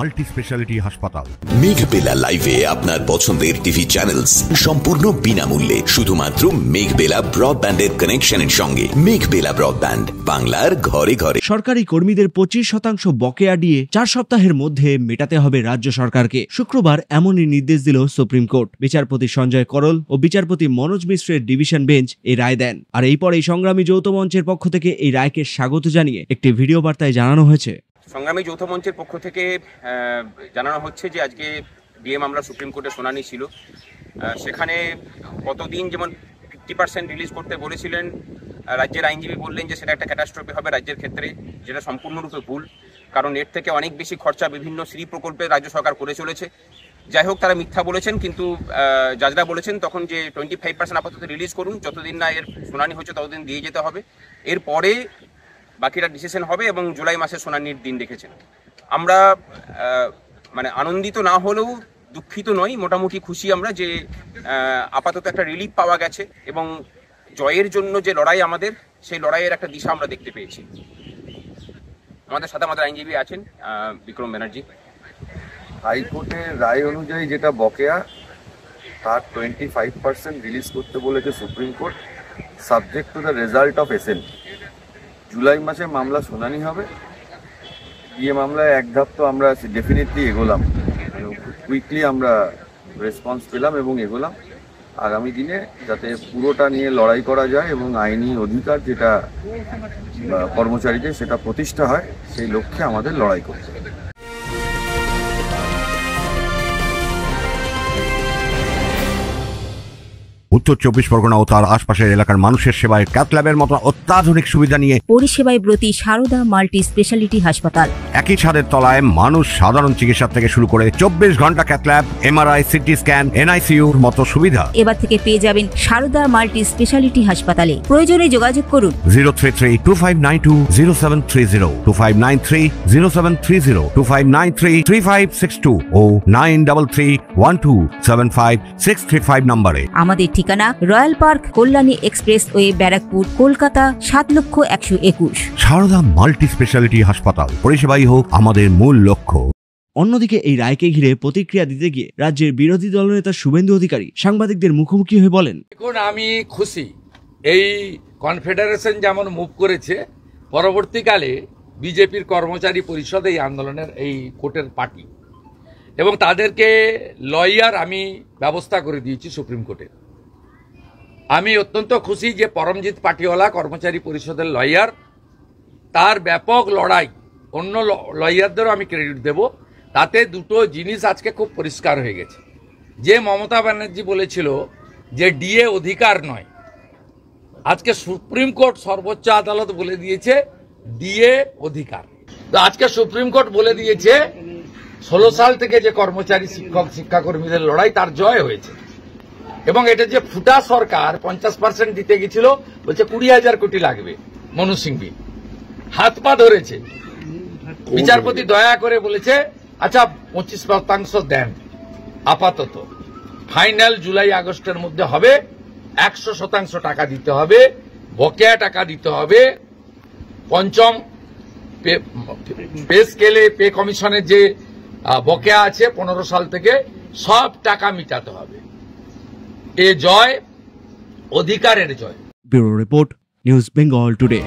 Multi specialty হাসপাতাল। মেঘবেলা লাইভে আপনার পছন্দের টিভি চ্যানেলস সম্পূর্ণ বিনামূল্যে, শুধুমাত্র মেঘবেলা ব্রডব্যান্ডের কানেকশনের সঙ্গে। মেঘবেলা ব্রডব্যান্ড, বাংলার ঘরে ঘরে। সরকারি কর্মীদের 25% বকেয়া দিয়ে 4 সপ্তাহের মধ্যে মেটাতে হবে রাজ্য সরকারকে। শুক্রবার এমনই নির্দেশ দিল সুপ্রিম কোর্ট। বিচারপতি সঞ্জয় করল ও বিচারপতি মনোজ মিশ্রের ডিভিশন বেঞ্চ এই রায় দেন। আর এরপর এই সংগ্রামী যৌথ মঞ্চের পক্ষ থেকে এই রায়কে স্বাগত জানিয়ে একটি ভিডিও বার্তায় জানানো হয়েছে। সংগ্রামী যৌথ মঞ্চের পক্ষ থেকে জানানো হচ্ছে যে আজকে ডিএ মামলা সুপ্রিম কোর্টে শুনানি ছিল। সেখানে কতদিন যেমন 50% রিলিজ করতে বলেছিলেন, রাজ্যের আইনজীবী বললেন যে সেটা একটা ক্যাটাস্ট্রফি হবে রাজ্যের ক্ষেত্রে, যেটা সম্পূর্ণরূপে ভুল। কারণ এর থেকে অনেক বেশি খরচা বিভিন্ন শ্রী প্রকল্পে রাজ্য সরকার করে চলেছে। যাই হোক, তারা মিথ্যা বলেছেন, কিন্তু জাজরা বলেছেন তখন যে 25% আপাতত রিলিজ করুন, যতদিন না এর শুনানি হচ্ছে ততদিন দিয়ে যেতে হবে, এরপরে বাকিটা ডিসিশন হবে, এবং জুলাই মাসে শুনানির দিন রেখেছেন। আমরা মানে আনন্দিত না হলেও দুঃখিত নই, মোটামুটি খুশি আমরা যে আপাতত একটা রিলিফ পাওয়া গেছে, এবং জয়ের জন্য যে লড়াই আমাদের, সেই লড়াইয়ের একটা দিশা আমরা দেখতে পেয়েছি। আমাদের সাথে আমাদের আইনজীবী আছেন বিক্রম ব্যানার্জি। হাইকোর্টের রায় অনুযায়ী যেটা বকেয়া, তার 25% রিলিজ করতে বলেছে supreme court, subject to the result of SN. জুলাই মাসে মামলা শুনানি হবে। ডিএ মামলায় এক ধাপ তো আমরা ডেফিনেটলি এগোলাম, কুইকলি আমরা রেসপন্স পেলাম এবং এগোলাম। আগামী দিনে যাতে পুরোটা নিয়ে লড়াই করা যায় এবং আইনি অধিকার যেটা কর্মচারীদের সেটা প্রতিষ্ঠা হয়, সেই লক্ষ্যে আমাদের লড়াই করতে হবে। উত্তর 24 পরগনা ও তার আশপাশের এলাকার মানুষের সেবায় ক্যাথ ল্যাবের মতো অত্যাধুনিক সুবিধা নিয়ে পরিষেবায় ব্রতী সারদা মাল্টি স্পেশালিটি হাসপাতাল। একই ছাদের তলায় মানুষ সাধারণ চিকিৎসা থেকে শুরু করে 24 ঘন্টা cath lab, MRI, CT scan, এনআইসিইউর মতো সুবিধা এবার থেকে পেয়ে যাবেন সারদা মাল্টি স্পেশালিটি হাসপাতালে। প্রয়োজনে যোগাযোগ করুন 033-2592-0730, 2593-0730, 2593-3562 ও 9331275635 নম্বরে। আমাদের ঠিকানা royal park, Kalyani expressway, Barrackpore, Kolkata 7,01,021। Sarada multi specialty হাসপাতাল, পরিষেবাই হোক আমাদের মূল লক্ষ্য। অন্যদিকে এই রায়কে ঘিরে প্রতিক্রিয়া দিতে গিয়ে রাজ্যের বিরোধী দলনেতা শুভেন্দু অধিকারী সাংবাদিকদের মুখোমুখি হয়ে বলেন, এখন আমি খুশি এই কনফেডারেশন যেমন মুভ করেছে, পরবর্তীকালে বিজেপির কর্মচারী পরিষদ এই আন্দোলনের এই কোর্টের পার্টি, এবং তাদেরকে লয়ার আমি ব্যবস্থা করে দিয়েছি সুপ্রিম কোর্টের। আমি অত্যন্ত খুশি যে পরমজিৎ পাটিওয়ালা কর্মচারী পরিষদের লয়ার, তার ব্যাপক লড়াই, অন্য লয়ারদেরও আমি ক্রেডিট দেব। তাতে দুটো জিনিস আজকে খুব পরিষ্কার হয়ে গেছে। যে মমতা ব্যানার্জি বলেছিল যে ডিএ অধিকার নয়, আজকে সুপ্রিম কোর্ট সর্বোচ্চ আদালত বলে দিয়েছে ডিএ অধিকার। তো আজকে সুপ্রিম কোর্ট বলে দিয়েছে 16 সাল থেকে যে কর্মচারী শিক্ষক শিক্ষাকর্মীদের লড়াই, তার জয় হয়েছে। এবং এটা যে ফুটা সরকার 50% দিতে গেছিল, বলছে 20,000 কোটি লাগবে, মনু সিংভি হাত পা ধরেছে। বিচারপতি দয়া করে বলেছে আচ্ছা 25% দেন আপাতত, ফাইনাল জুলাই আগস্টের মধ্যে হবে, 100% টাকা দিতে হবে, বকেয়া টাকা দিতে হবে। পঞ্চম পে স্কেলে, পে কমিশনের যে বকেয়া আছে 15 সাল থেকে, সব টাকা মিটাতে হবে। এ জয় অধিকারের জয়। Bureau report, news Bengal today.